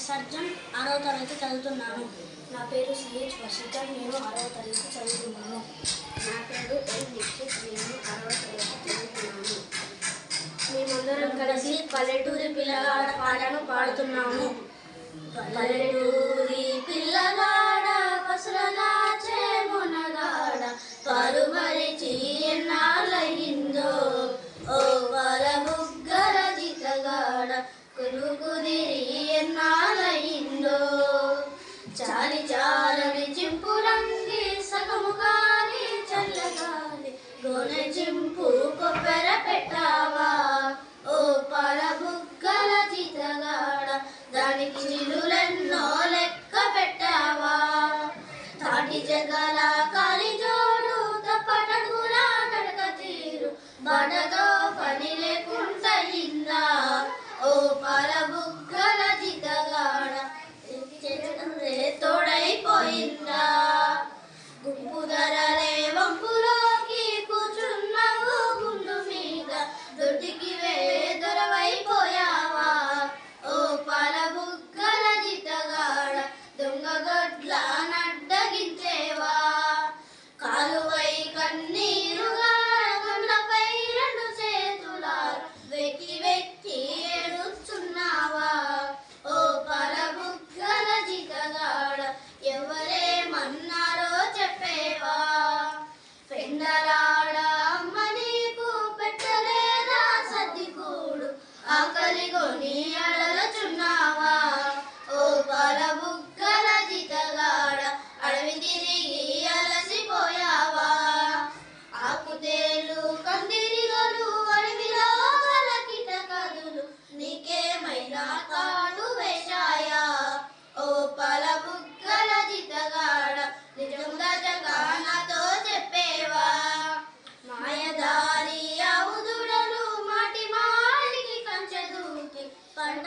Surgeon 6వ తరగతి చదువుతున్నాను. నా పేరు సిహెచ్ వర్షిత, నేను 6వ తరగతి చదువుతున్నాను. నా పేరు ఎల్ దీక్షిత్, నేను 6వ తరగతి చదువుతున్నాను. మేమందరం కలిసి పల్లెటూరి పిల్లగాడ పాటను పాడుతున్నాము. పల్లెటూరి పిల్లగాడ పసులలాచే మునగాడ పరుమరిచి ఎన్నాళ్ళయిందో, ఓ పరబుగ్గల జితగాడ కురుకుదిరి ఎన్నాళ్ళయిందో. చాలి చాలని చింపులంగి సగము కాని చల్లగాలి గోనె చింపు కొబ్బెర పెట్టావా, ఓ పరబుగ్గల జితగాడ దానికి చిలులెన్నో లెక్క పెట్టావా. తాటి జగల కాలి జోడు తప్పటడుగుల నడక తీరు బడతో పని లేకుంటయిందా, ఓ పరబుగ్గల జితగాడ తోడైపోయిందా. గుంపు ధరలే వంపులోకి కూర్చున్నావు గుండు మీద దొడ్డికి దొరవైపోయావా, ఓ పరబుగ్గల జితగాడ దొంగగొడ్ల నడ్డగించేవా. కాలువై కన్నీరుగా కొండపై 2 చేతులారు వెక్కి వెక్కి ఏడుస్తున్నావా, ఓ పరబుగ్గల జితగాడ ఎవరేమన్నారో చెప్పేవా. పెండలాడ అమ్మ నీకు పెట్టలేదా సద్దికూడు ఆకలిగొని అడలచున్నావా, ఓ పరబుగ్గల జితగాడ అడవి తిరిగి అలసిపోయావా. ఆకుతేలు కందిరిగలు అడవిలో గల కిటకదులు నీకేమైనా కాడు వేశాయా, ఓ పరబుగ్గల జితగాడ నిజంగా జగానతో చెప్పేవా. మాయదారి ఆవుదుడలు మాటి మాటికి కంచె దూకి పంట